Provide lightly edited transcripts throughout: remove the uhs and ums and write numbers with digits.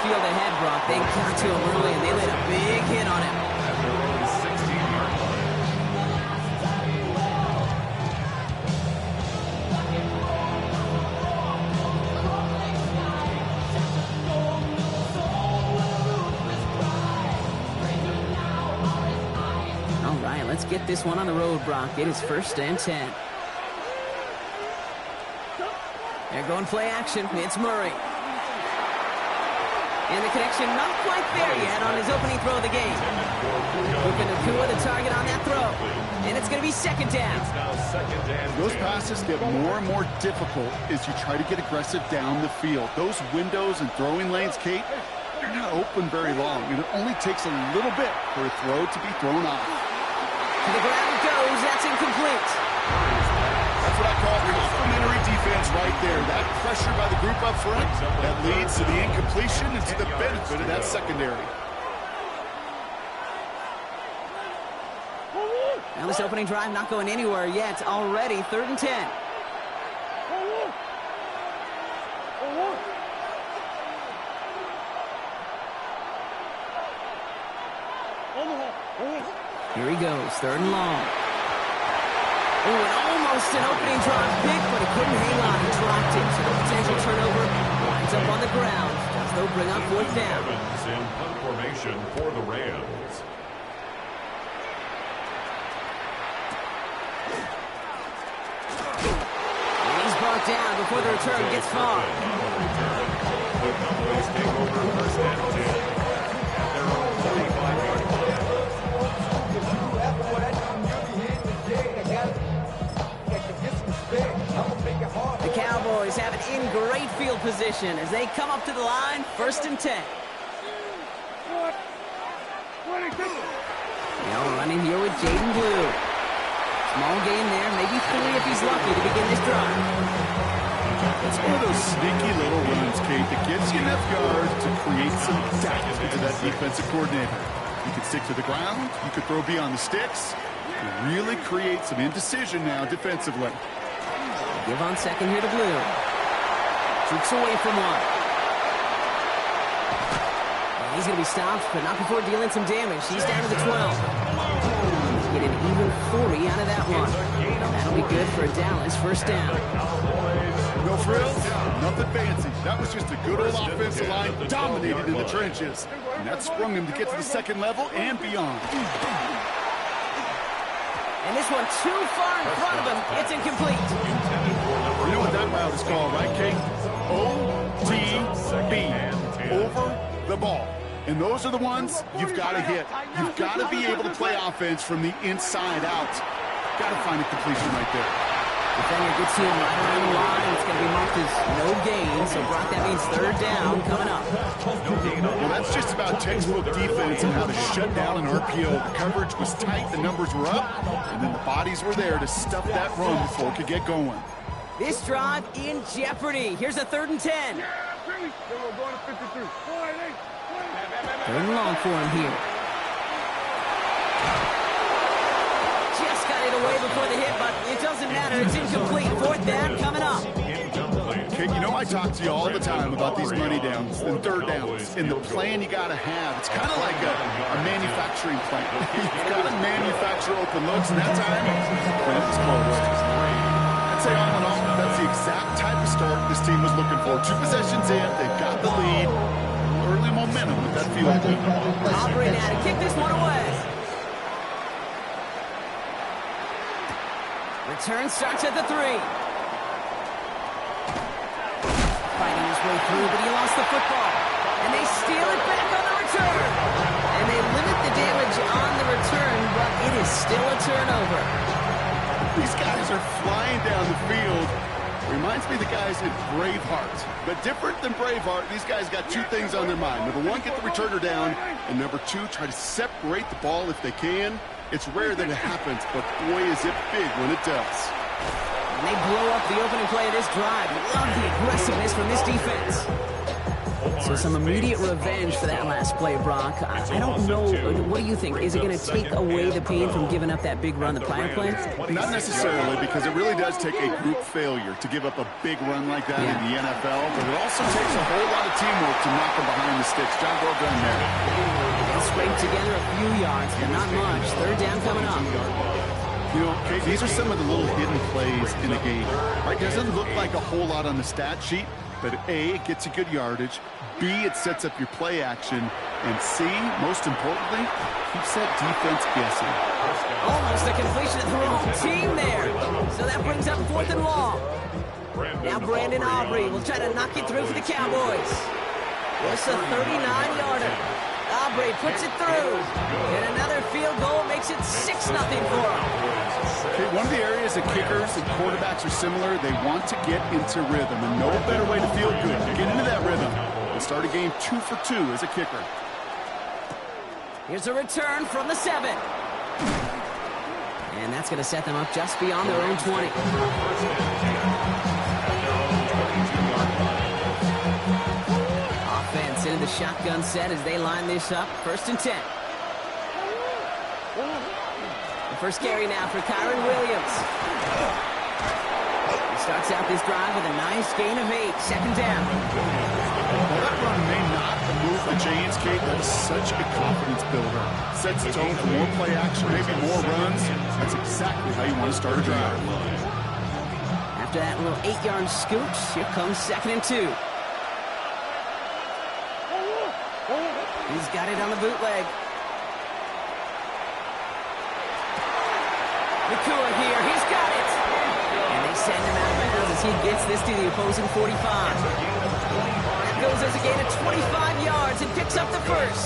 field ahead, Brock. They got to him early, and they laid a big hit on him. At their own 16-yard line. All right, let's get this one on the road, Brock. It is 1st and 10. They're going play action. It's Murray. And the connection not quite there yet on his opening throw of the game. Puka Nacua the target on that throw. And it's going to be 2nd down. It's now 2nd and 10. Those passes get more and more difficult as you try to get aggressive down the field. Those windows and throwing lanes, Kate, they're not open very long. And it only takes a little bit for a throw to be thrown off. To the ground it goes. That's incomplete. That's what I call complementary defense right there. That pressure by the group up front, that leads to the incompletion and to the benefit of that secondary. Now this opening drive not going anywhere yet. Already 3rd and 10. Here he goes, 3rd and long. Oh, and almost an opening drive pick, but he couldn't hang on. He dropped it, so the potential turnover winds up on the ground. Does though bring up 4th down. Evans in punt formation for the Rams. And he's brought down before the return gets far. The Cowboys take over 1st and 10 at their own 45-yard line. The Cowboys have it in great field position as they come up to the line, 1st and 10. Now running here with Jaden Blue. Small gain there, maybe 3 if he's lucky to begin this drive. It's one of those sneaky little runs, Kate, that gives you enough yards to create some doubt into that defensive coordinator. You can stick to the ground, you could throw beyond the sticks, you really create some indecision now defensively. Give on 2nd here to Blue. Shoots away from one. And he's going to be stopped, but not before dealing some damage. He's down to the 12. Get an even 40 out of that one. That'll be good for Dallas. 1st down. No frills, nothing fancy. That was just a good old offensive line dominated in the trenches. And that sprung him to get to the 2nd level and beyond. And this one too far in front of him. It's incomplete. You know what that route is called, right, Kate? OTB. Over the ball. And those are the ones you've got to hit. You've got to be able to play offense from the inside out. Got to find a completion right there. Defender gets him right around the line. It's going to be marked as no gain. So, Brock, that means 3rd down coming up. Well, that's just about textbook defense and how to shut down an RPO. The coverage was tight, the numbers were up, and then the bodies were there to stuff that run before it could get going. This drive in jeopardy. Here's a 3rd and 10. 3rd and long for him here. Just got it away before the hit, but it doesn't matter. It's incomplete. 4th down coming up. Okay, you know I talk to you all the time about these money downs and 3rd downs and the plan you got to have. It's kind of like a manufacturing plant. You've got to manufacture open looks, and that time, the plant is closed. I'd say all in all, that's the exact type of start this team was looking for. 2 possessions in, they've got the lead. Early momentum with that field goal. Aubrey now to kick this one away. Return starts at the 3. Fighting his way through, but he lost the football. And they steal it back on the return. And they limit the damage on the return, but it is still a turnover. These guys are flying down the field. Reminds me of the guys in Braveheart. But different than Braveheart, these guys got 2 things on their mind. Number 1, get the returner down. And number 2, try to separate the ball if they can. It's rare that it happens, but boy, is it big when it does. And they blow up the opening play of this drive. Love the aggressiveness from this defense. So some immediate revenge for that last play, Brock. I don't know. What do you think? Is it going to take away the pain from giving up that big run the prior play? Not necessarily, because it really does take a group failure to give up a big run like that in the NFL, but it also takes a whole lot of teamwork to knock them behind the sticks. John, well done there. They'll scrape together a few yards, but not much. Third down coming up. You know, okay, these are some of the little hidden plays in the game. Right, doesn't look like a whole lot on the stat sheet, but A, it gets you good yardage. B, it sets up your play action. And C, most importantly, keeps that defense guessing. Almost a completion of the wrong team there. So that brings up 4th and long. Now Brandon Aubrey will try to knock it through for the Cowboys. It's a 39-yarder. Aubrey puts it through. And another field goal makes it 6-0 for him. Okay, one of the areas that kickers and quarterbacks are similar, they want to get into rhythm. And no better way to feel good to get into that rhythm and start a game 2 for 2 as a kicker. Here's a return from the 7. And that's going to set them up just beyond their own 20. Offense into the shotgun set as they line this up. 1st and 10. The first carry now for Kyron Williams. He starts out this drive with a nice gain of 8. 2nd down. Well, that run may not move the chains, Kate. That is such a confidence builder. Sets the tone for more play action, maybe more runs. That's exactly how you want to start a drive. After that little 8-yard scooch, here comes 2nd and 2. He's got it on the bootleg. Nakua here, he's got it! And they send him out of bounds as he gets this to the opposing 45. That goes as a gain of 25 yards and picks up the first.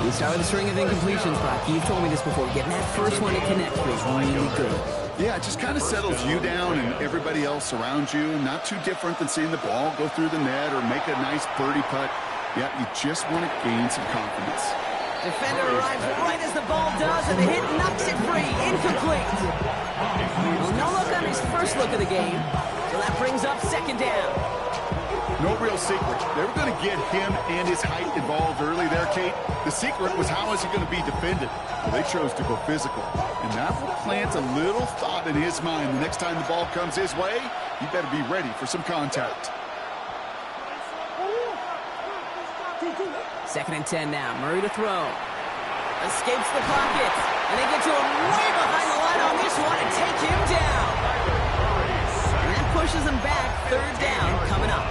We start with a string of incompletions, Brock. You've told me this before. Getting that first one to connect feels really good. Yeah, it just kind of settles you down and everybody else around you. Not too different than seeing the ball go through the net or make a nice birdie putt. Yeah, you just want to gain some confidence. Defender arrives right as the ball does, and the hit knocks it free. Incomplete. Well, no look on his first look of the game, so that brings up 2nd down. No real secret. They were going to get him and his height involved early there, Kate. The secret was how is he going to be defended? Well, they chose to go physical, and that will plant a little thought in his mind. The next time the ball comes his way, he better be ready for some contact. 2nd and 10 now. Murray to throw. Escapes the pocket. And they get to him way behind the line on this one and take him down. And that pushes him back. 3rd down coming up.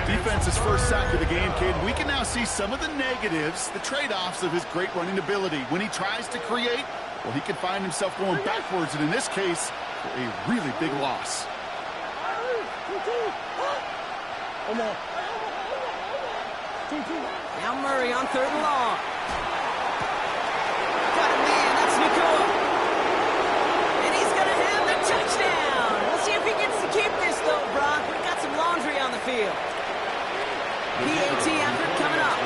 Defense's first sack of the game, kid. We can now see some of the negatives, the trade-offs of his great running ability. When he tries to create, well, he can find himself going backwards, and in this case, a really big loss. Now Murray on 3rd and long. Got a man, that's Nakua. And he's going to have the touchdown. We'll see if he gets to keep this, though, Brock. We've got some laundry on the field. PAT effort coming up.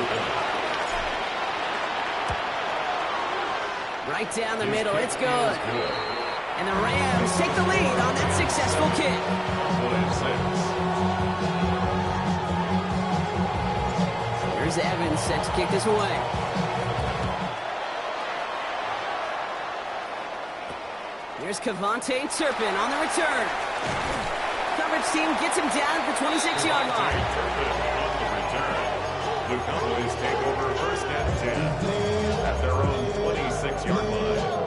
Right down the middle, it's good. And the Rams take the lead on that successful kick. Here's Evans set to kick this away. Here's Kevontae Turpin on the return. Coverage team gets him down at the 26-yard line. The Cowboys take over 1st and 10 at their own 26-yard line.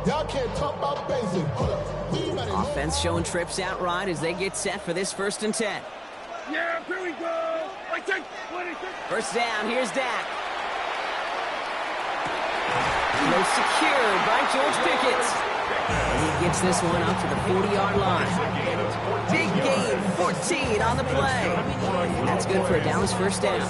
Y'all can't talk about basic. Offense showing trips out right as they get set for this 1st and 10. Yeah, here we go. 1st down, here's Dak. Most secured by George Pickens. And he gets this one up to the 40-yard line. Big gain, 14 on the play. And that's good for a Dallas 1st down.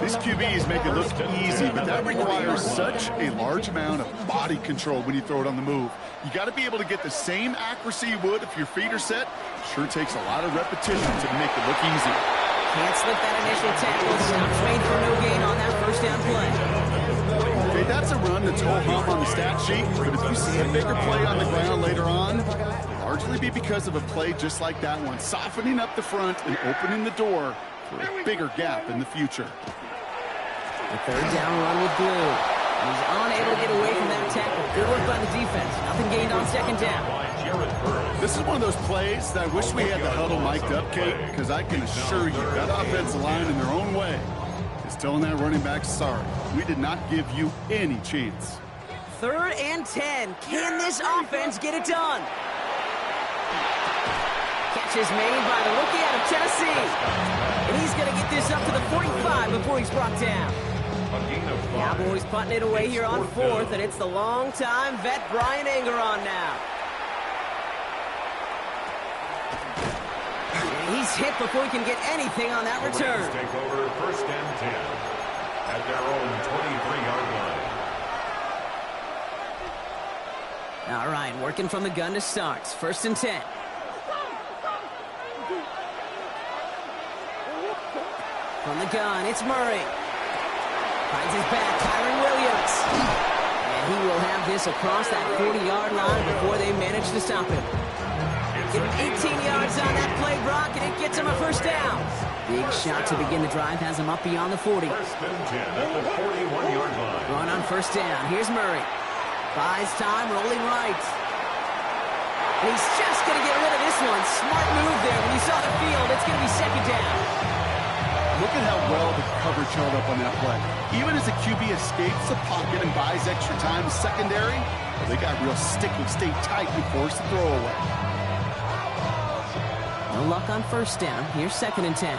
These QBs make it look easy, but that requires such a large amount of body control when you throw it on the move. You got to be able to get the same accuracy you would if your feet are set. Sure takes a lot of repetition to make it look easy. Can't slip that initial tackle. Stops made for no gain on that first down play. Okay, that's a run that's ho-hum on the stat sheet, but if you see a bigger play on the ground later on, it'll largely be because of a play just like that one, softening up the front and opening the door for a bigger gap in the future. The third down run with Glue. He's unable to get away from that tackle. Good work by the defense. Nothing gained on second down. This is one of those plays that I wish we had the huddle mic'd up, Kate, because I can assure you that offensive line in their own way is telling that running back, sorry, we did not give you any chance. 3rd and 10. Can this offense get it done? Catch is made by the rookie out of Tennessee. And he's going to get this up to the 45 before he's brought down. Cowboys punting it away here on 4th, and it's the long-time vet Bryan Anger on now. And he's hit before he can get anything on that return. Take over 1st and 10 at their own 23-yard line. All right, working from the gun to start. 1st and 10. From the gun, it's Murray. Finds his back, Kyren Williams. And he will have this across that 40-yard line before they manage to stop him. Get him 18 yards on that play, Brock, and it gets him a first down. Big shot to begin the drive, has him up beyond the 40. 1st and 10 at the 41-yard line. Run on 1st down. Here's Murray. Buys time, rolling right. And he's just going to get rid of this one. Smart move there. When you saw the field, it's going to be 2nd down. Look at how well the coverage held up on that play. Even as the QB escapes the pocket and buys extra time in secondary, they got real sticky, stayed tight, and forced the throw away. No luck on 1st down. Here's 2nd and 10.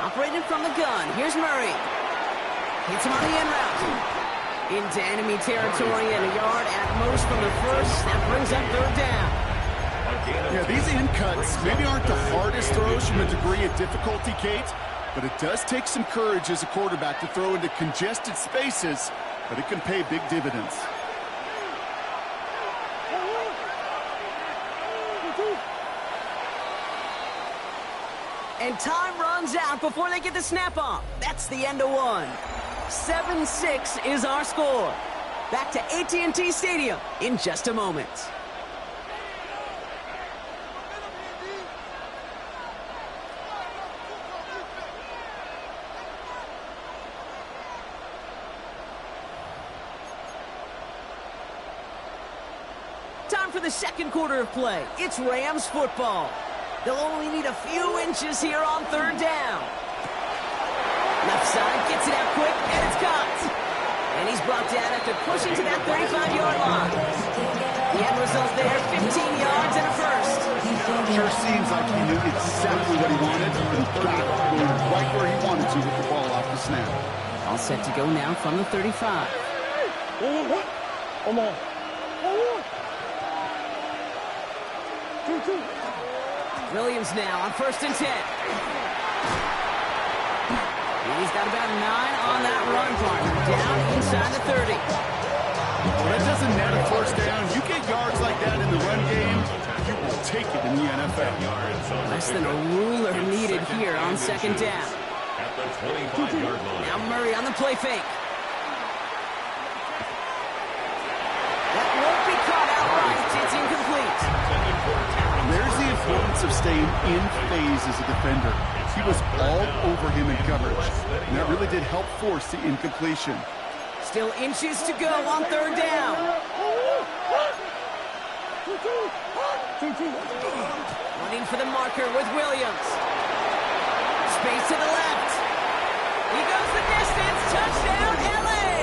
Operating from the gun. Here's Murray. Hits him on the end route. Into enemy territory and a yard at most from the 1st. That brings up 3rd down. Yeah, these in cuts maybe aren't the hardest throws from a degree of difficulty, Kate, but it does take some courage as a quarterback to throw into congested spaces, but it can pay big dividends. And time runs out before they get the snap off. That's the end of one. 7-6 is our score. Back to AT&T Stadium in just a moment. Time for the 2nd quarter of play. It's Rams football. They'll only need a few inches here on 3rd down. Left side, gets it out quick, and it's caught. And he's brought down after pushing to that 35-yard line. The end result there, 15 yards and a first. Sure seems like he knew exactly what he wanted and got going right where he wanted to with the ball off the snap. All set to go now from the 35. Williams now on 1st and 10. He's got about 9 on that run, partner. Down inside the 30. Well, that doesn't net a 1st down. You get yards like that in the run game, you will take it in the NFL. Less than a ruler needed here on 2nd down. At the 25-yard line. Now Murray on the play fake. That won't be caught outright. It's incomplete. There's the importance of staying in phase as a defender. He was all over him in coverage, and that really did help force the incompletion. Still inches to go on 3rd down. Running for the marker with Williams. Space to the left. He goes the distance. Touchdown, LA!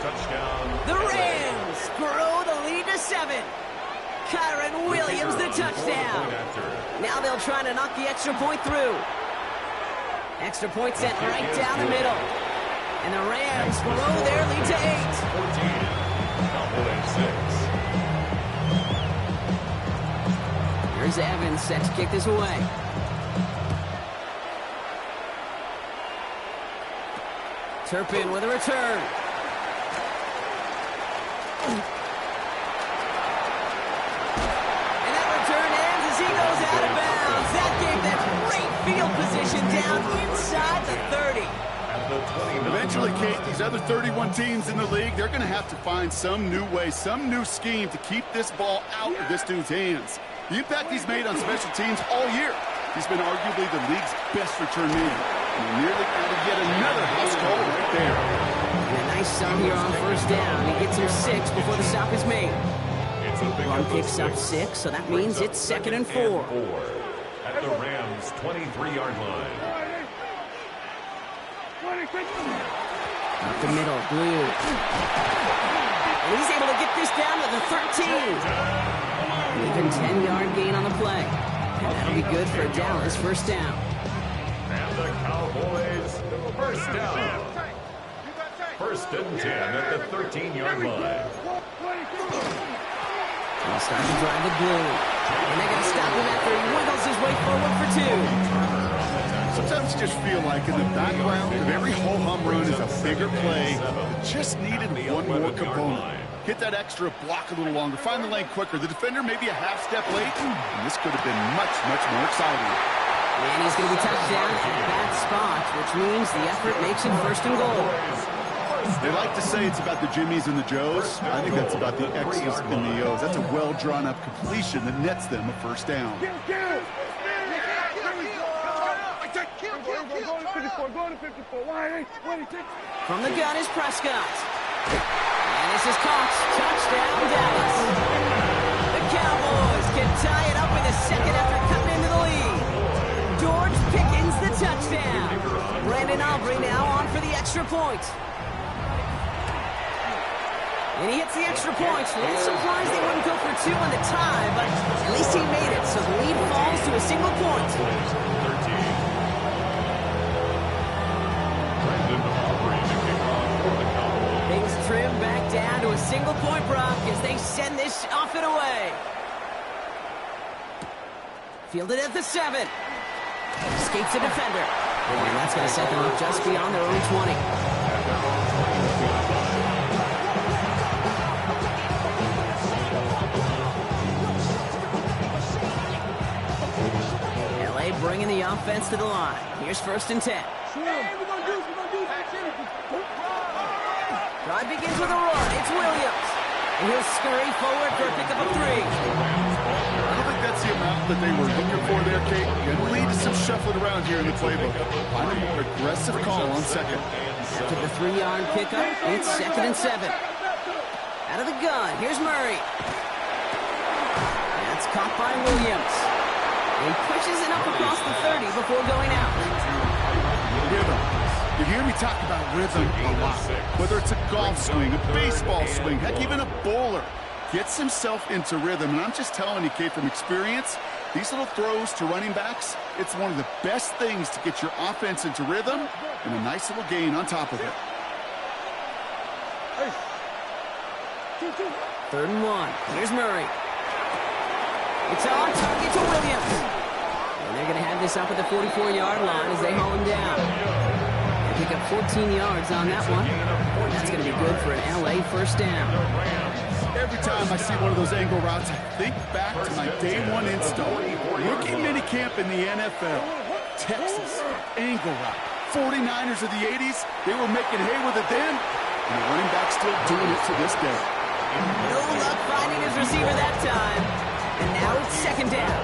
Touchdown. The Rams grow the lead to 7. Kyren Williams the touchdown. Now they'll try to knock the extra point through. Extra point sent right down the middle. And the Rams grow their lead to 8. 14. Cowboys 6. Here's Evans set to kick this away. Turpin with a return. down inside the 30. Eventually, Kate, these other 31 teams in the league, they're going to have to find some new way, some new scheme to keep this ball out of this dude's hands. The impact he's made on special teams all year. He's been arguably the league's best return man. And nearly added yet another house call right there. And a nice stop here on first down. He gets him 6 before the stop is made. Run picks up 6, so that means it's 2nd and 4. At the Rams' 23-yard line. Up the middle, Blue. And he's able to get this down to the 13. Even 10-yard gain on the play. And that'll be good for Dallas first down. And the Cowboys first down. 1st and 10 at the 13-yard line. He'll start to drive the Blue. And they're going to stop him after he wiggles his way forward for 2. Sometimes you just feel like in the background of every ho-hum run is a bigger play that just needed one more component. Hit that extra block a little longer, find the lane quicker. The defender maybe a half step late, and this could have been much, much more exciting. And he's going to be touched down at that spot, which means the effort makes it 1st and goal. They like to say it's about the Jimmies and the Joes. I think that's about the X's and the O's. That's a well-drawn-up completion that nets them a first down. From the gun is Prescott. And this is caught. Touchdown, Dallas. The Cowboys can tie it up in a second after coming into the lead. George Pickens the touchdown. Brandon Aubrey now on for the extra point. And he hits the extra point. A little surprised they wouldn't go for 2 on the tie, but at least he made it, so the lead falls to a single point. Things trim back down to a single point, Brock, as they send this off and away. Fielded at the 7. Escapes the defender. And that's going to set them up just beyond their own 20. LA bringing the offense to the line. Here's 1st and 10. Drive begins with a run. It's Williams. And he'll scurry forward for a pickup of 3. I don't think that's the amount that they were looking for there, Kate. Going to lead to some shuffling around here in the playbook. Find a more aggressive call on 2nd. After the 3-yard pickup, it's 2nd and 7. Out of the gun, here's Murray. That's caught by Williams. He pushes it up across the 30 before going out. Rhythm. You hear me talk about rhythm a lot. Whether it's a golf swing, a baseball swing, heck, even a bowler. Gets himself into rhythm, and I'm just telling you, Kate, from experience, these little throws to running backs, it's one of the best things to get your offense into rhythm and a nice little gain on top of it. 3rd and 1. Here's Murray. It's on target to Williams. And they're going to have this up at the 44-yard line as they haul him down. They pick up 14 yards on that one. And that's going to be good for an LA first down. Every time I see one of those angle routes, I think back to my day 1 install. Rookie minicamp in the NFL. Texas, angle route. 49ers of the 80s, they were making hay with it then, and the running back's still doing it to this day. No luck finding his receiver that time. And now it's 2nd down.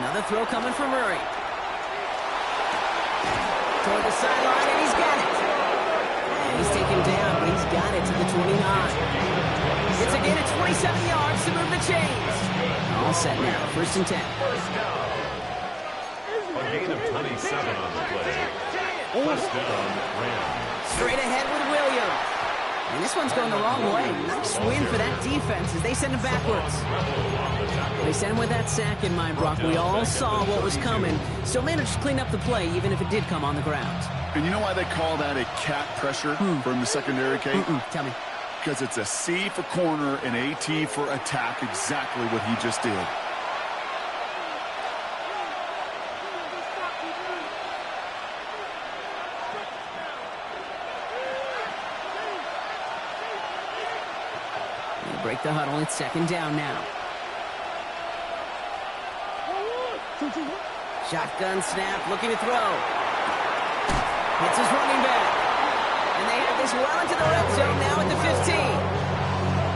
Another throw coming from Murray. Toward the sideline, and he's got it. And he's taken down, but he's got it to the 29. It's a gain of 27 yards to move the chains. All set now, 1st and 10. A gain of 27 on the play. First down, Rams. Straight ahead with Williams. And this one's going the wrong way. Nice win for that defense as they send him backwards. They sent him with that sack in mind, Brock. We all saw what was coming. Still managed to clean up the play, even if it did come on the ground. And you know why they call that a cat pressure from the secondary, Kate? Tell me. Because it's a C for corner and a T for attack, exactly what he just did. break the huddle. It's second down now. Shotgun snap, looking to throw. Hits his running back. And they have this well into the red zone now at the 15.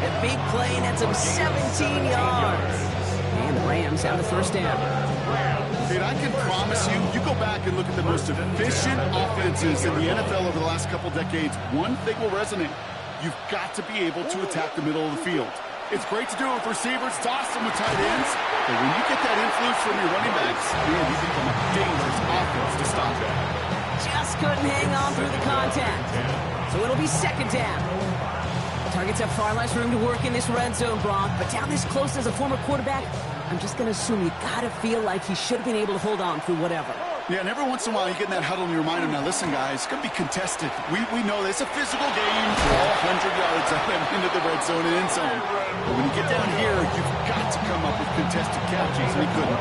A big play, and that's him 17 yards. And the Rams have the first down. Dude, I can promise you, you go back and look at the most efficient offenses in the NFL over the last couple decades, one thing will resonate. You've got to be able to attack the middle of the field. It's great to do it with receivers. It's awesome with tight ends. But when you get that influence from your running backs, man, you become a dangerous offense to stop that. Just couldn't hang on through the contact. So it'll be second down. Targets have far less room to work in this red zone, Brock. But down this close as a former quarterback, I'm just going to assume you got to feel like he should have been able to hold on through whatever. Yeah, and every once in a while you get in that huddle and you remind him, now listen, guys, it's going to be contested. We know it's a physical game. We're all 100 yards up and into the red zone and end zone. But when you get down here, you've got to come up with contested catches, and he couldn't.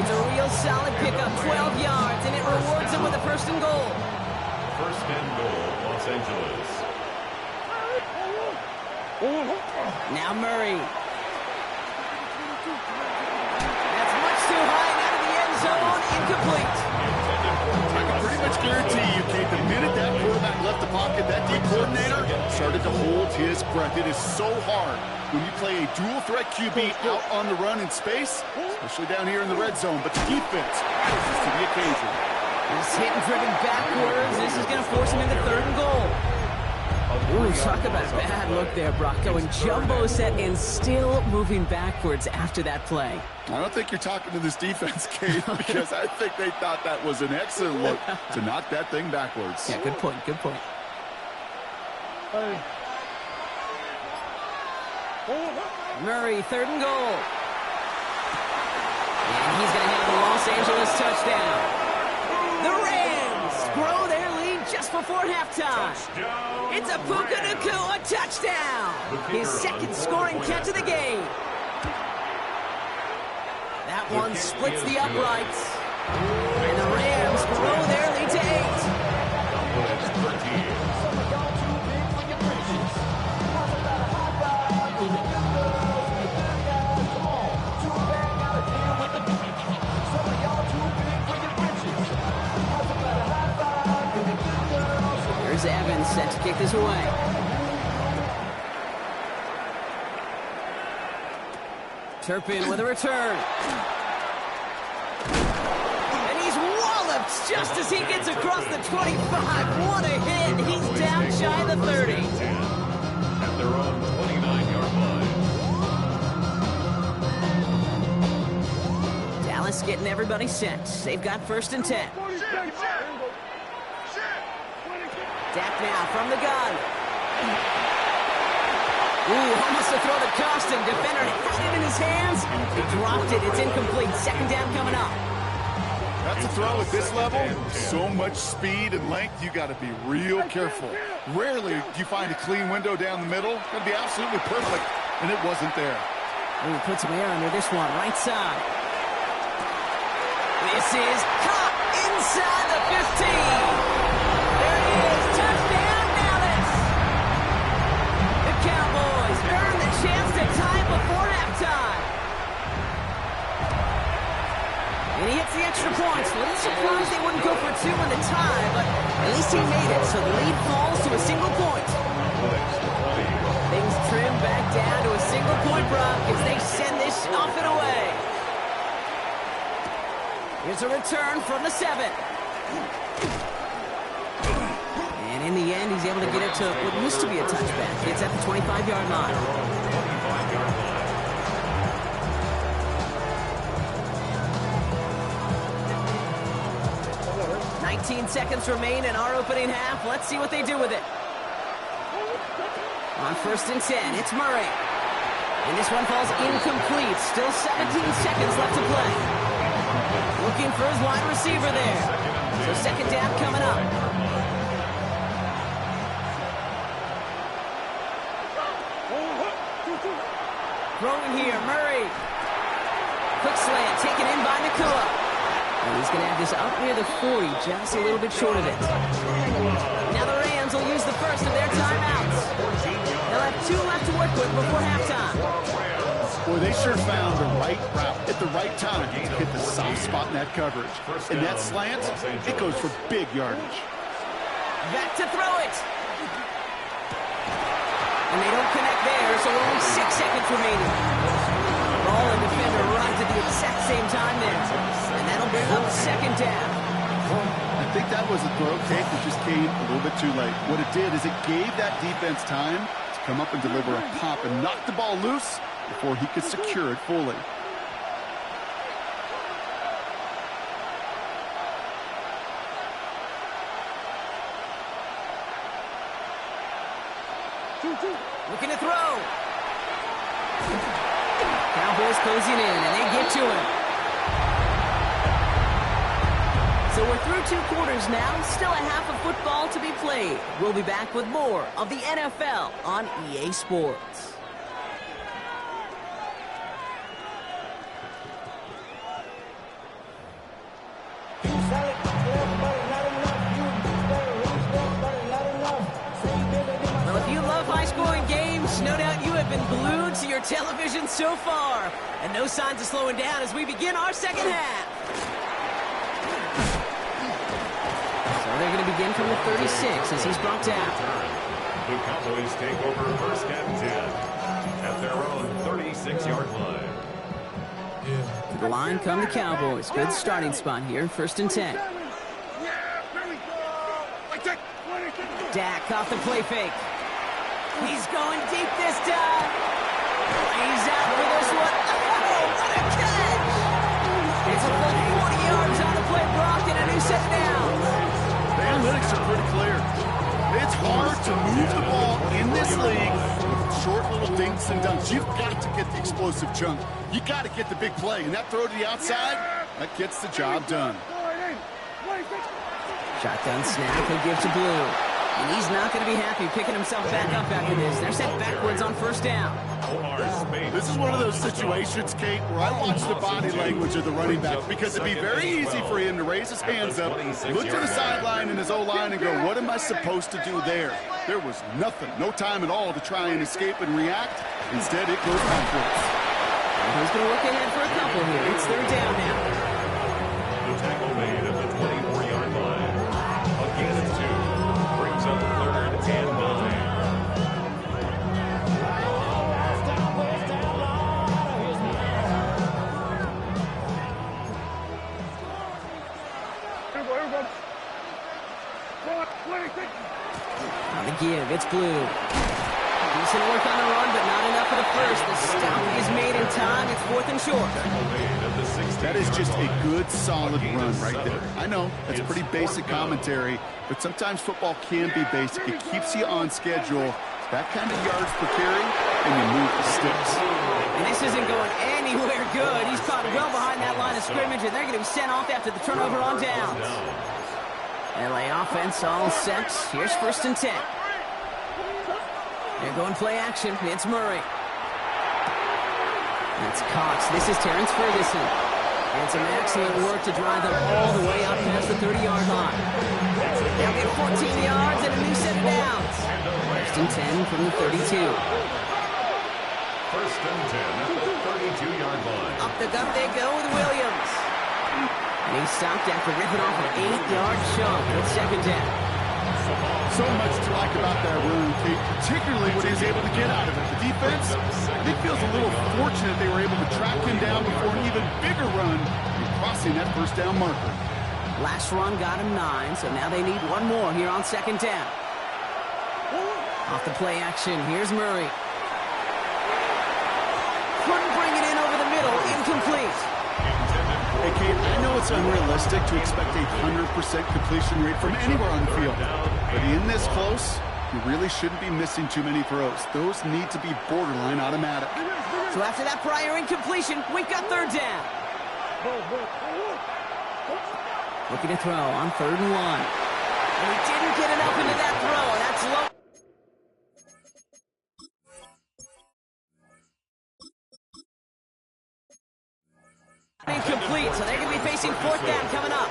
It's a real solid pickup, 12 yards, and it rewards him with a first and goal. First and goal, Los Angeles. Now Murray. That's much too high and out of the end zone, incomplete. I can pretty much guarantee you, Kate, the minute that quarterback left the pocket, that D coordinator started to hold his breath. It is so hard when you play a dual threat QB out on the run in space, especially down here in the red zone. But the defense rises to the occasion. He's hit and driven backwards. This is going to force him into third and goal. Ooh, talk about a bad look there, Brock. Going jumbo set and still moving backwards after that play. I don't think you're talking to this defense, Kate, because I think they thought that was an excellent look to knock that thing backwards. Yeah, good point, good point. Murray, third and goal. And he's going to have the Los Angeles touchdown. The Rams grow their lead just before halftime. It's a Puka Nacua touchdown. His second scoring catch of the game. That one splits the uprights. And the Rams grow their lead to 8. Here's Evans set to kick this away. Turpin with a return. And he's walloped just as he gets across the 25. What a hit. He's down shy of the 30. At their own 29-yard line. Dallas getting everybody set. They've got first and 10. Dak now from the gun. Ooh, almost a throw that cost him. Defender had it in his hands. He dropped it. It's incomplete. Second down coming up. That's a throw at this level. So much speed and length, you got to be real careful. Rarely do you find a clean window down the middle. It's going to be absolutely perfect, and it wasn't there. Ooh, put some air under this one. Right side. This is caught inside the 15. There it is. Touchdown, Dallas. The Cowboys earn the chance to tie before halftime. And he hits the extra points. A little surprised they wouldn't go for two in the tie, but at least he made it, so the lead falls to a single point. Things trim back down to a single point, Brock, as they send this off and away. Here's a return from the 7. And in the end, he's able to get it to what used to be a touchback. It's at the 25-yard line. 19 seconds remain in our opening half. Let's see what they do with it. On first and 10, it's Murray. And this one falls incomplete. Still 17 seconds left to play. Looking for his wide receiver there. So second down coming up. Throwing here, Murray. Quick slant, taken in by Nacua. And he's going to have this up near the 40, just a little bit short of it. Now the Rams will use the first of their timeouts. They'll have 2 left to work score quick before halftime. Boy, they sure found the right route at the right time to hit the soft spot in that coverage. And that slant, it goes for big yardage. Back to throw it. And they don't connect there, so only 6 seconds remaining. Ball and defender arrived at the exact same time there. And that'll bring up second down. I think that was a throw take that just came a little bit too late. What it did is it gave that defense time to come up and deliver a pop and knock the ball loose before he could secure it fully. Looking to throw. Cowboys closing in, and they get to him. So we're through 2 quarters now, still a half of football to be played. We'll be back with more of the NFL on EA Sports. Well, if you love high-scoring games, no doubt you have been glued to your television so far. And no signs of slowing down as we begin our second half. So they're going to begin from the 36 as he's brought down. The Cowboys take over first and 10 at their own 36-yard line. To the line come the Cowboys. Good starting spot here, first and 10. Dak off the play fake. He's going deep this time. He's out for this one. Oh, what a catch! It's a full 40 yards on the play block and a new set down. The analytics are pretty clear. It's hard to move the ball in this league with short little dinks and dunks. You've got to get the explosive chunk. You got to get the big play. And that throw to the outside, that gets the job done. Shotgun snap, he'll give to Blue. And he's not going to be happy picking himself back up after this. They're set backwards on first down. This is one of those situations, Kate, where I watch the body language of the running back because it'd be very easy for him to raise his hands up, look to the sideline in his O-line and go, what am I supposed to do there? There was nothing, no time at all to try and escape and react. Instead, it goes backwards. He's going to look ahead for a couple here. It's third down now. The tackle made at the 24-yard line. Again, it's 2. Brings up third and 9. On the give, it's Blue. Decent work on the run, but not enough for the first. The stop is made in time. It's 4th and short. That is just a good, solid run right there. I know, that's pretty basic commentary, but sometimes football can be basic. It keeps you on schedule. That kind of yards per carry, and you move the sticks. And this isn't going anywhere good. He's caught well behind that line of scrimmage, and they're going to be sent off after the turnover on downs. LA offense all set. Here's first and 10. They're going play action. It's Murray. That's Cox. This is Terrence Ferguson. And some excellent work to drive them all the way out past the 30-yard line. They'll get 14 yards and a new set of downs. First and 10 from the 32. First and 10 at the 32-yard line. Up the gut they go with Williams. And he stopped after ripping off an 8-yard chunk. It's second down. So much to like about that run, Kate, particularly what he was able to get out of it. The defense, I think, feels a little fortunate they were able to track him down before an even bigger run and crossing that first down marker. Last run got him 9, so now they need one more here on second down. Off the play action, here's Murray. Couldn't bring it in over the middle, incomplete. Hey, Kate, I know it's unrealistic to expect a 100% completion rate from anywhere on the field, but in this close, you really shouldn't be missing too many throws. Those need to be borderline automatic. So after that prior incompletion, we've got third down. Looking to throw on 3rd and 1. And he didn't get enough into that throw. That's low. Incomplete, so they're going to be facing 4th down coming up.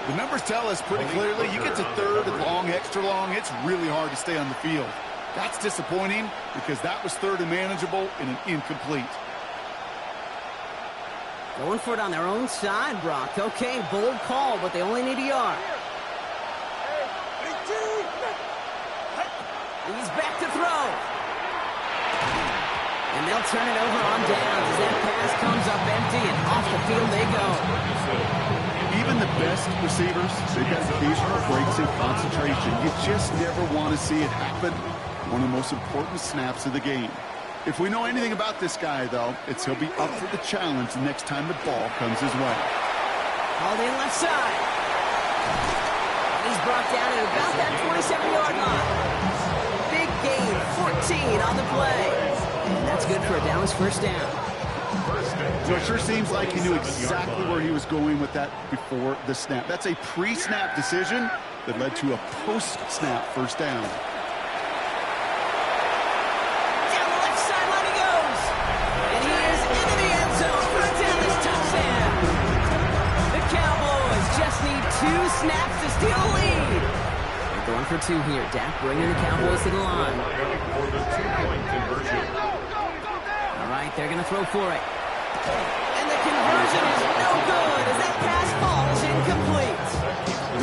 The numbers tell us pretty clearly, you get to 3rd and long, extra long, it's really hard to stay on the field. That's disappointing because that was third and manageable and an incomplete. Going for it on their own side, Brock. Okay, bold call, but they only need a yard. He's back to throw. And they'll turn it over on downs as that pass comes up empty, and off the field they go. Even the best receivers, they've got occasional breaks in concentration. You just never want to see it happen. One of the most important snaps of the game. If we know anything about this guy, though, it's he'll be up for the challenge the next time the ball comes his way. Hauled in left side. He's brought down at about that 27-yard line. Big gain, 14 on the play. And that's good for a Dallas first down. So it sure seems like he knew exactly where he was going with that before the snap. That's a pre-snap decision that led to a post-snap first down. Down the left sideline he goes. And he is into the end zone for a Dallas touchdown. The Cowboys just need 2 snaps to steal a lead. They're going for 2 here. Dak bringing the Cowboys to the line. All right, they're going to throw for it. And the conversion is no good as that pass falls incomplete.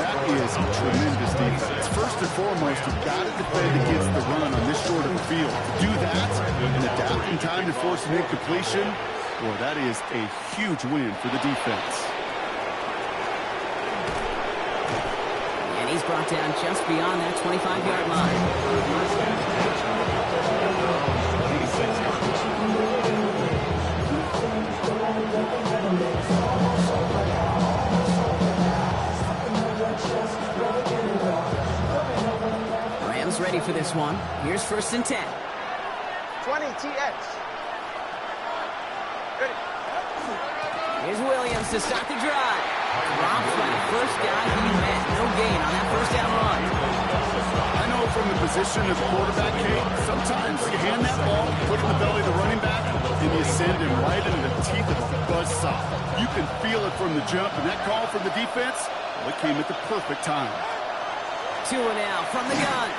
That is tremendous defense. First and foremost, you've got to defend against the run on this short of a field. To do that and adapt in time to force an incompletion, boy, that is a huge win for the defense. And he's brought down just beyond that 25-yard line. Rams ready for this one. Here's 1st and 10. 20 TX. Ready. Here's Williams to start the drive. Drops by the first guy he met. No gain on that first down run. I know from the position of quarterback, Kate, sometimes you hand that ball, put it in the belly of the running back, and you send him right into the teeth of a buzzsaw. You can feel it from the jump, and that call from the defense, well, it came at the perfect time. 2 now from the gun.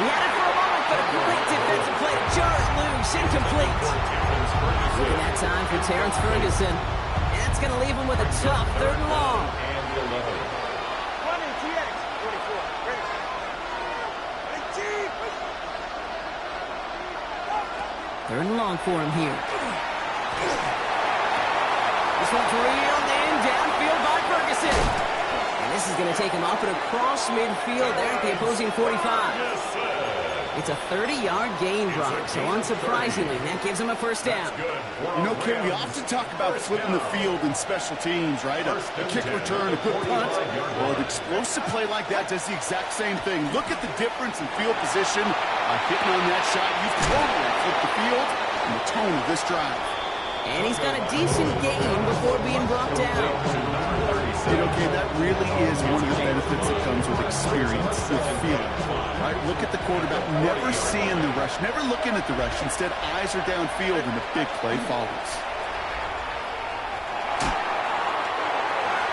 He had it for a moment, but a great defensive play to jar it loose, incomplete. Looking at time for Terrence Ferguson. And that's going to leave him with a tough 3rd and long. 20 TX. 44. Ready. 3rd and long for him here. This one's reeled in downfield by Ferguson. And this is going to take him up and across midfield there at the opposing 45. It's a 30-yard gain, Brock, so unsurprisingly, that gives him a first down. You know, Kate, we often talk about flipping the field in special teams, right? A kick return, a good punt. Well, an explosive play like that does the exact same thing. Look at the difference in field position. Hitting on that shot, you've totally flipped the field and the tone of this drive. And he's got a decent gain before being brought down. You know, Kate, that really is one of the benefits that comes with experience, with feeling. Right? Look at the quarterback, never seeing the rush, never looking at the rush. Instead, eyes are downfield, and the big play follows.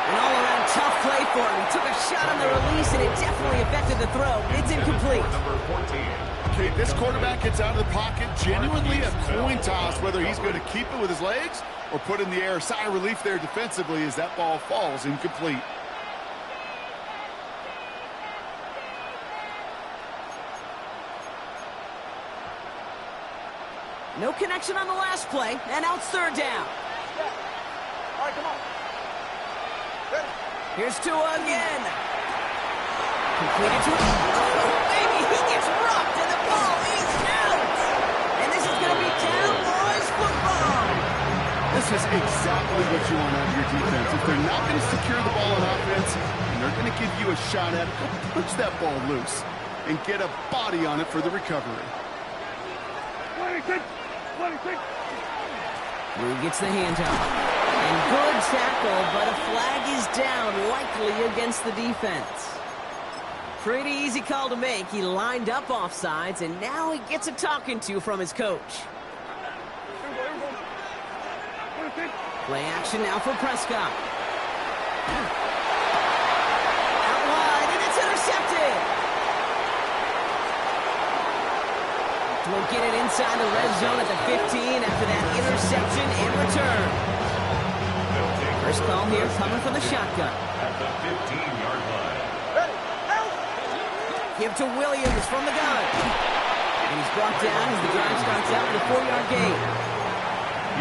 An all-around tough play for him. He took a shot on the release, and it definitely affected the throw. It's incomplete. Okay, this quarterback gets out of the pocket, genuinely a coin toss, whether he's going to keep it with his legs or put in the air. Sigh of relief there defensively as that ball falls incomplete. No connection on the last play, and now it's 3rd down. All right, come on. Ready. Here's Tua again. Completed to him. Oh, baby, he gets rocked, and the ball is out. And this is going to be Cowboys football. This is exactly what you want out of your defense. If they're not going to secure the ball on offense, and they're going to give you a shot at it, push that ball loose and get a body on it for the recovery. 26. 26. Rue gets the handoff. And good tackle, but a flag is down, likely against the defense. Pretty easy call to make. He lined up offsides, and now he gets a talking to from his coach. Play action now for Prescott. Out wide, and it's intercepted. will get it inside the red zone at the 15 after that interception and return. First call here coming from the shotgun. At the 15-yard line. Give to Williams from the gun. And he's brought down as the drive starts out with a 4-yard gain.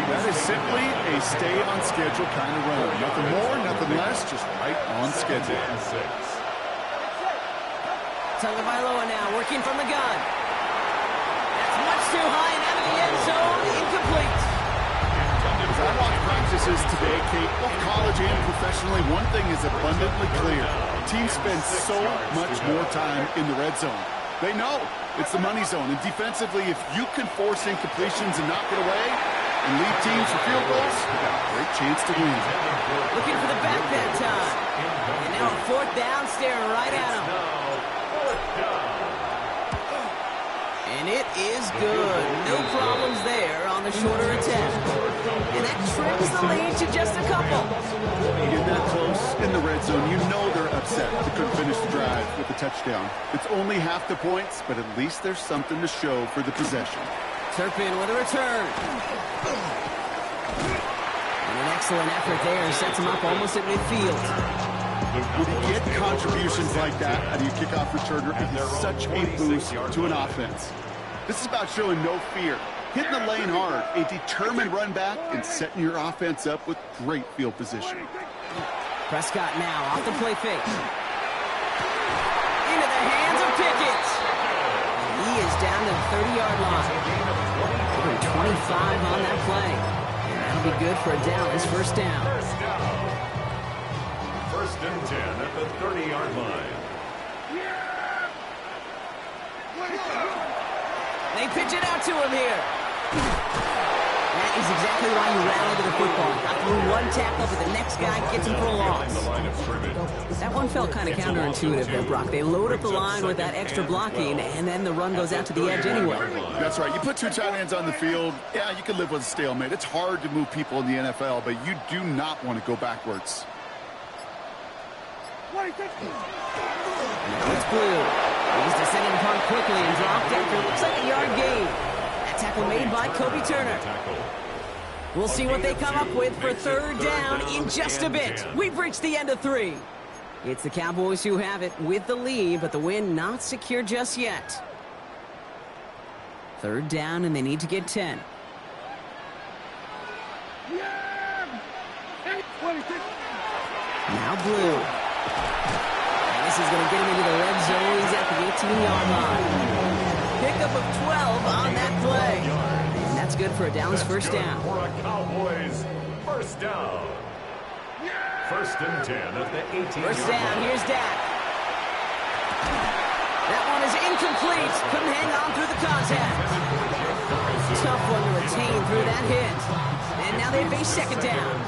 That is simply a stay-on-schedule kind of run. Nothing more, nothing less, just right on schedule. Tagovailoa now working from the gun. That's much too high and out of the end zone. Incomplete. As I watch practices today, Kate, both college and professionally, one thing is abundantly clear. Teams spend so much more time in the red zone. They know it's the money zone. And defensively, if you can force incompletions and knock it away and lead teams for field goals, you got a great chance to win. Looking for the back that time. And now a 4th down, staring right at him. And it is good. No problems there on the shorter attempt. And that trims the lead to just a couple. You get that close in the red zone, you know they're upset they couldn't finish the drive with the touchdown. It's only half the points, but at least there's something to show for the possession. Turpin with a return. And an excellent effort there sets him up almost at midfield. When you get contributions like that out of your kickoff returner, it is such a boost to an offense. This is about showing no fear, hitting the lane hard, a determined run back, and setting your offense up with great field position. Prescott now off the play fake. Into the hands of Pickett. He is down to the 30-yard line. Over 25 on that play. And that'll be good for a Dallas first down. First and 10 at the 30-yard line. They pitch it out to him here. That is exactly why you rally to the football. Got through one tackle, but the next guy gets him for a loss. That one felt kind of counterintuitive there, Brock. They load up the line with that extra blocking, and then the run goes out to the edge anyway. That's right. You put 2 tight ends on the field, yeah, you can live with a stalemate. It's hard to move people in the NFL, but you do not want to go backwards. Now it's Blue. He's descending upon quickly and dropped after looks like a yard gain. That tackle made by Kobe Turner. We'll see what they come up with for 3rd down in just a bit. We've reached the end of 3. It's the Cowboys who have it with the lead, but the win not secure just yet. 3rd down, and they need to get 10. Now Blue. This is going to get him into the red zone. He's at the 18-yard line. Pickup of 12 on that play. And that's good for a Dallas first down. For a Cowboys first down. First and 10 at the 18-yard line. First down, here's Dak. That one is incomplete. Couldn't hang on through the contact. Tough one to retain through that hit. And now they face 2nd down.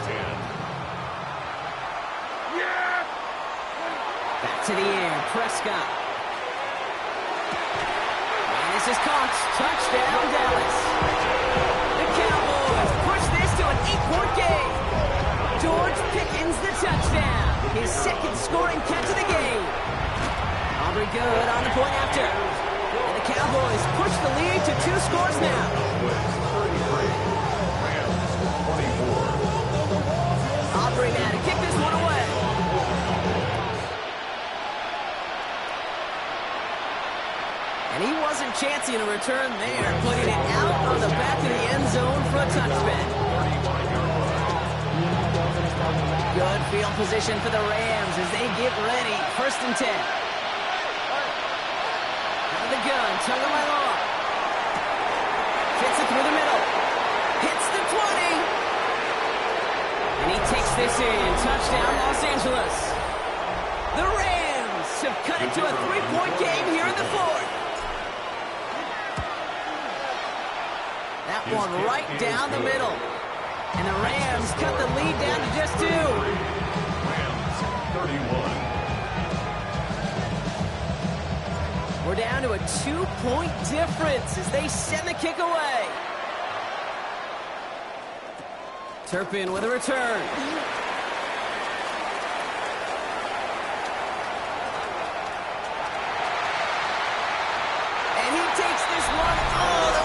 Back to the air, Prescott. And this is caught. Touchdown, Dallas. The Cowboys push this to an 8-point game. George Pickens the touchdown. His 2nd scoring catch of the game. Aubrey good on the point after. And the Cowboys push the lead to 2 scores now. Aubrey now to kick this one away. And he wasn't chancing a return there, putting it out on the back of the end zone for a touchback. Good field position for the Rams as they get ready. 1st and 10. Out of the gun, Tagovailoa. Fits it through the middle. Hits the 20. And he takes this in. Touchdown, Los Angeles. The Rams have cut it to a 3-point game here in the 4th. That one right down the middle. And the Rams cut the lead down to just 2. Rams 31. We're down to a 2-point difference as they send the kick away. Turpin with a return. And he takes this one all the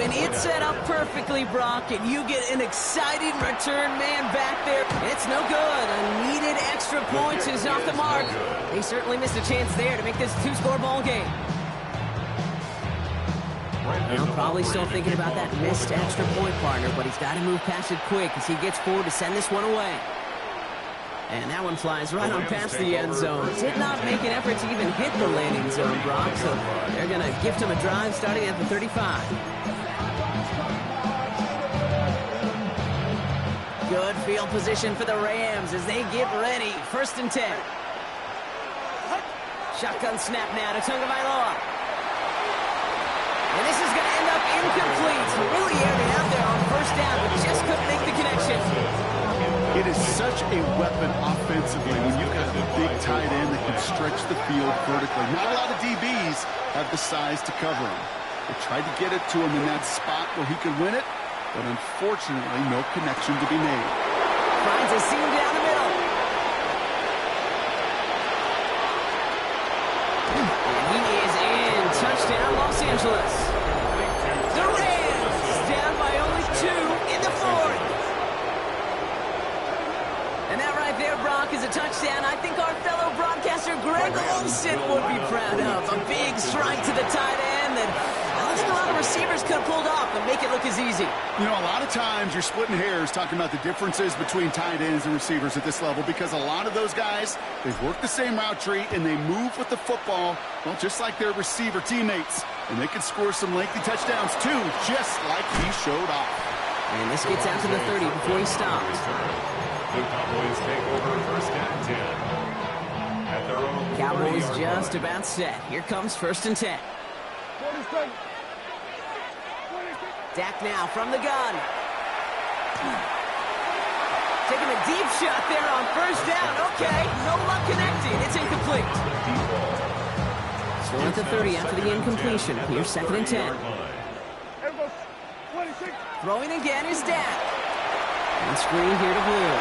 And it's set up perfectly, Brock, and you get an exciting return man back there. It's no good. A needed extra points is off the mark. They certainly missed a chance there to make this a two-score ball game. Now probably still thinking about that missed extra point, partner, but he's got to move past it quick as he gets forward to send this one away. And that one flies right on past the end zone. Did not make an effort to even hit the landing zone, Brock, so they're going to gift him a drive starting at the 35. Good field position for the Rams as they get ready. 1st and 10. Shotgun snap now to Tagovailoa. And this is going to end up incomplete. Really aired it out there on 1st down, but just couldn't make the connection. It is such a weapon offensively when you've got a big tight end that can stretch the field vertically. Not a lot of DBs have the size to cover him. They tried to get it to him in that spot where he could win it, but unfortunately, no connection to be made. Finds a seam down the middle. And he is in. Touchdown, Los Angeles. The Rams down by only 2 in the 4th. And that right there, Brock, is a touchdown I think our fellow broadcaster Greg Olsen would be proud of. A big strike to the tight end that I think a lot of receivers could have pulled off and make it look as easy. You know, a lot of times you're splitting hairs talking about the differences between tight ends and receivers at this level because a lot of those guys, they work the same route tree and they move with the football, well, just like their receiver teammates. And they can score some lengthy touchdowns, too, just like he showed off. And this gets out to the 30 before he stops. The Cowboys take over 1st and 10. At their own Cowboys 40-yard just line. about set. Here comes 1st and 10. Dak now from the gun. Taking a deep shot there on 1st down. Okay, no luck connecting. It's incomplete. Still at the 30 after the incompletion. Here's 2nd and 10. Throwing again is Dak. And screen here to Blue.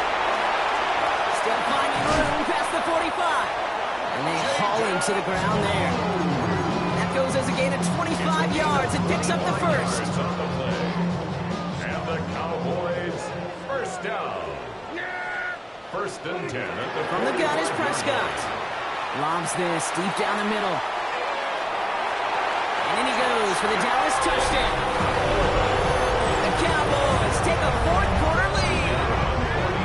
Still finding room past the 45. And they haul him to the ground there. That goes as a gain of 25 yards and picks up the 1st. And the Cowboys 1st down. 1st and 10 at the From the gun is Prescott. Lobs this deep down the middle. And in he goes for the Dallas touchdown. The Cowboys take a 4th quarter lead.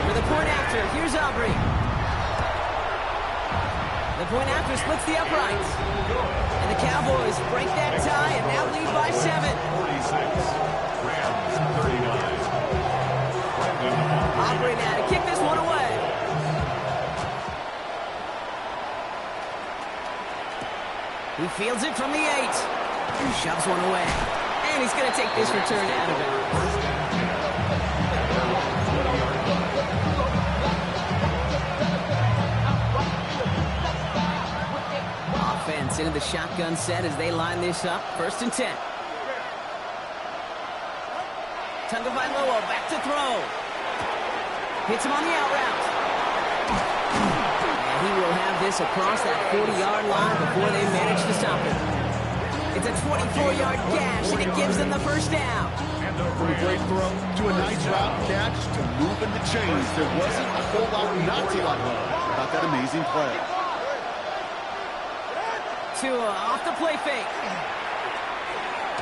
For the point after, here's Aubrey. The point after splits the uprights. And the Cowboys break that tie and now lead by 7. 46. Rams 39. Aubrey now to kick this one away. He fields it from the 8. And shoves one away. And he's going to take this return out of bounds. Offense into the shotgun set as they line this up. 1st and 10. Tagovailoa back to throw. Hits him on the out route. And he will have this across that 40-yard line before they manage to stop him. It's a 24-yard gash, and it gives them the 1st down. From a great throw to a nice route catch to moving the chains. There wasn't a whole lot not to like about that amazing play. Off the play fake.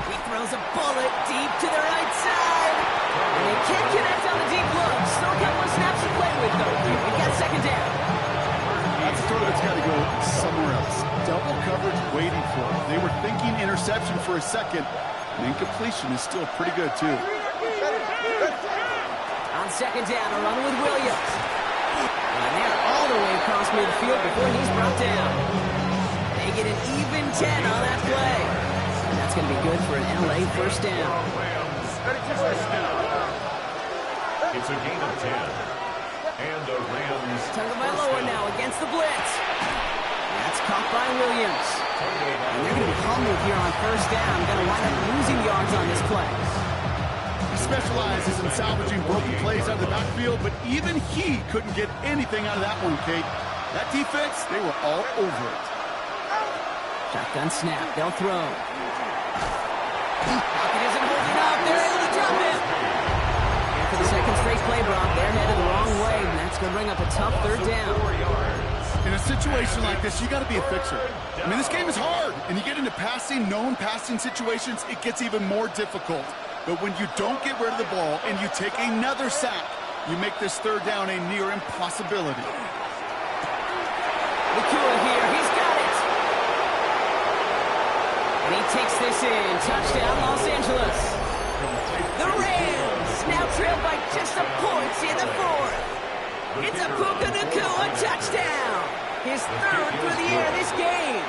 He throws a bullet deep to the right side. And they can't connect on the deep look. Still got more snaps to play with, though. We've got 2nd down. That's a throw that's got to go somewhere else. Double coverage waiting for it. They were thinking interception for a second. And incompletion is still pretty good, too. On 2nd down, a run with Williams. And they're all the way across midfield before he's brought down. They get an even 10 on that play. And that's going to be good for an LA 1st down. It's a gain of 10. And the Rams. Tagovailoa now against the blitz. That's caught by Williams. And they're going to be humbled here on 1st down. Going to wind up losing yards on this play. He specializes in salvaging broken plays out of the backfield, but even he couldn't get anything out of that one, Kate. That defense, they were all over it. Shotgun snap. They'll throw. Pocket isn't holding up. play, Brock. They're headed the wrong way, and that's going to bring up a tough third down. In a situation like this, you got to be a fixer. I mean, this game is hard, and you get into known passing situations, it gets even more difficult. But when you don't get rid of the ball and you take another sack, you make this third down a near impossibility. Nakua here, he's got it. And he takes this in. Touchdown, Los Angeles. The Rams now trail by just a point in the fourth. It's a Puka Nakua touchdown. His third through the air this game.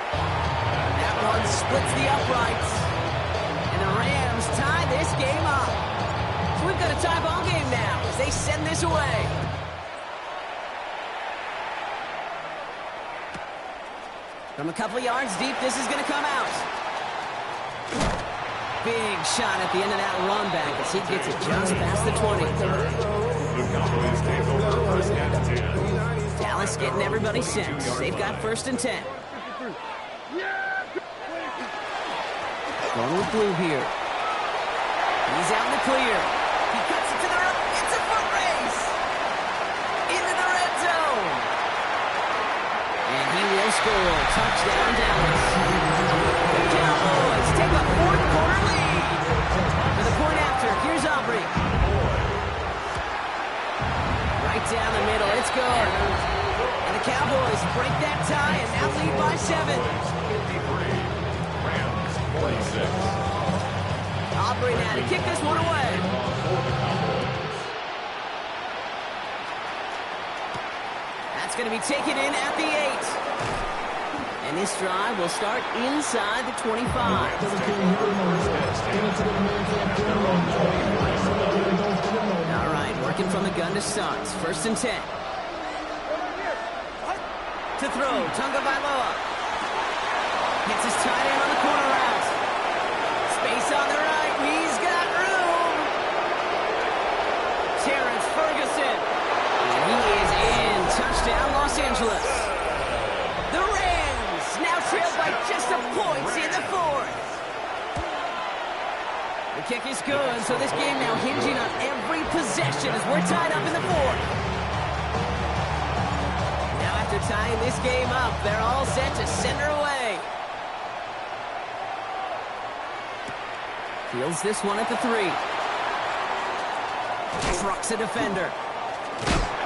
That one splits the uprights. And the Rams tie this game up. So we've got a tie ball game now as they send this away. From a couple of yards deep, this is going to come out. Big shot at the end of that run back as he gets it just past the 20. The Cowboys take over first and 10. Dallas getting everybody set. They've got first and 10. Going with blue here. He's out in the clear. He cuts it to the right. It's a foot race. Into the red zone. And he will score. Touchdown, Dallas. The Cowboys take a fourth quarter lead. For the point after, here's Aubrey. Right down the middle. It's good. And the Cowboys break that tie and now lead by 7. 53. Rams 46. Aubrey now to kick this one away. That's going to be taken in at the 8. And this drive will start inside the 25. All right, working from the gun to start. First and 10. To throw, Tunga Bailoa. Gets his tight end on the corner route. Space on the right, he's got room. Terrence Ferguson. And he is in. Touchdown, Los Angeles. The Rams now trail by just a point in the fourth. The kick is good, so this game now hinging on every possession as we're tied up in the fourth. Now after tying this game up, they're all set to send her away. Fields this one at the 3. Trucks a defender.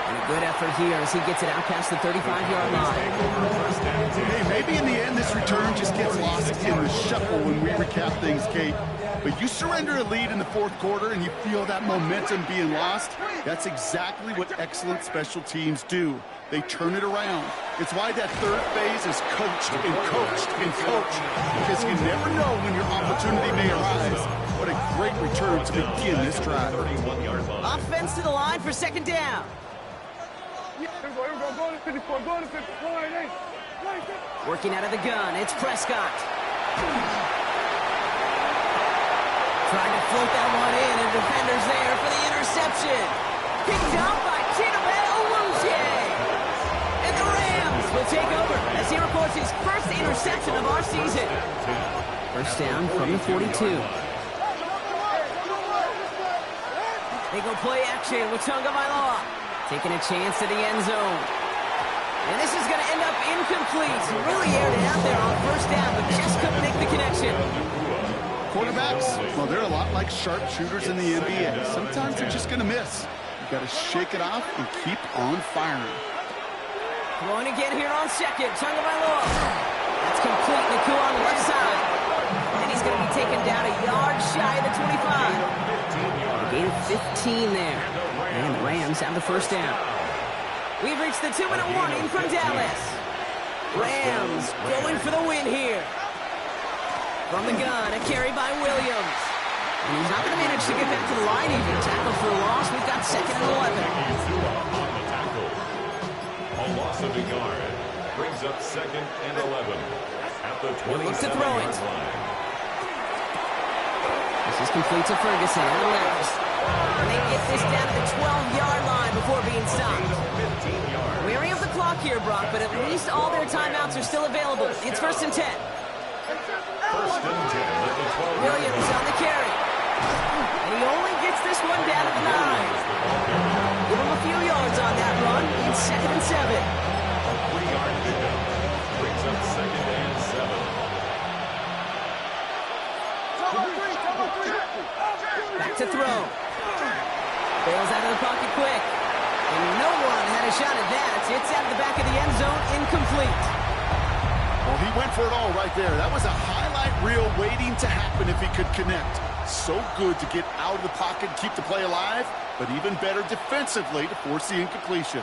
And a good effort here as he gets it out past the 35-yard line. Hey, maybe in the end this return just gets lost in the shuffle when we recap things, Kate. But you surrender a lead in the fourth quarter and you feel that momentum being lost. That's exactly what excellent special teams do. They turn it around. It's why that third phase is coached and coached and coached. Because you never know when your opportunity may arise. What a great return to begin this drive. Offense to the line for second down. Working out of the gun, it's Prescott. Trying to float that one in, and defender's there for the interception. Picked up by Chidobe Awuzie. And the Rams will take over as he records his first interception of our season. First down from the 42. They go play action with Tunga Bailoa. Taking a chance to the end zone. And this is going to end up incomplete. Really aired it out there on first down, but just couldn't make the connection. Quarterbacks, well, they're a lot like sharpshooters in the NBA. Sometimes they're just going to miss. You got to shake it off and keep on firing. Throwing again here on second. Tunga Bailoa. That's complete. Nakua on the left side. And he's going to be taken down a yard shy of the 25. A gain of 15 there. And the Rams have the first down. We've reached the 2-minute warning from Dallas. Rams going for the win here. From the gun, a carry by Williams. And he's not going to manage to get back to the line even. Tackle for a loss. We've got second and 11. A loss of a yard brings up second and 11 at the 27-yard line. This is complete to Ferguson on the left. And they get this down to the 12-yard line before being stopped. Wearing up the clock here, Brock, but at least all their timeouts are still available. It's first and 10. First and 10 at the 12. Williams on the carry. And he only gets this one down to the 9. to throw. Bails out of the pocket quick. And no one had a shot at that. It's out of the back of the end zone, incomplete. Well, he went for it all right there. That was a highlight reel waiting to happen if he could connect. So good to get out of the pocket and keep the play alive, but even better defensively to force the incompletion.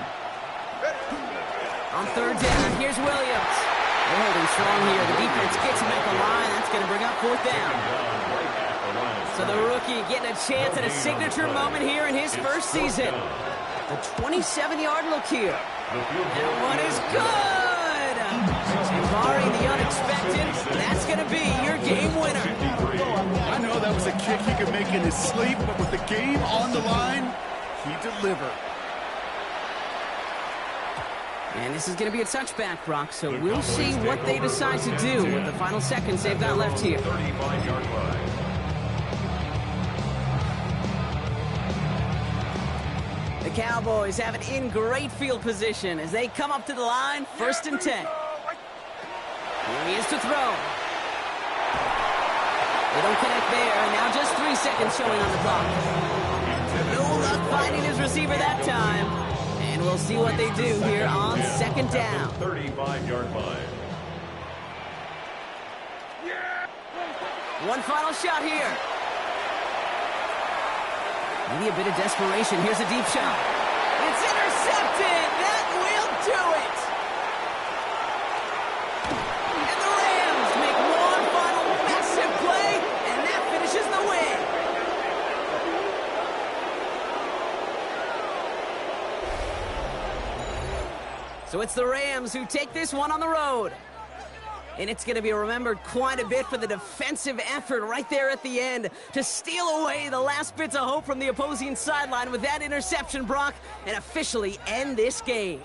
On third down, here's Williams. They're holding strong here. The defense gets him at the line. That's going to bring up fourth down. So the rookie getting a chance at a signature moment here in his first season. The 27-yard look here. That one is good. And barring the unexpected, that's going to be your game winner. I know that was a kick he could make in his sleep, but with the game on the line, he delivered. And this is going to be a touchback, Brock, so we'll see what they decide to do with the final seconds they've got left here. 35-yard line. The Cowboys have it in great field position as they come up to the line, 1st and 10. Here he is to throw. They don't connect there, and now just 3 seconds showing on the clock. No luck finding his receiver that time. And we'll see what they do here on 2nd down. 35-yard line. One final shot here. Maybe a bit of desperation. Here's a deep shot. It's intercepted. That will do it. And the Rams make one final massive play, and that finishes the win. So it's the Rams who take this one on the road. And it's going to be remembered quite a bit for the defensive effort right there at the end to steal away the last bits of hope from the opposing sideline with that interception, Brock, and officially end this game.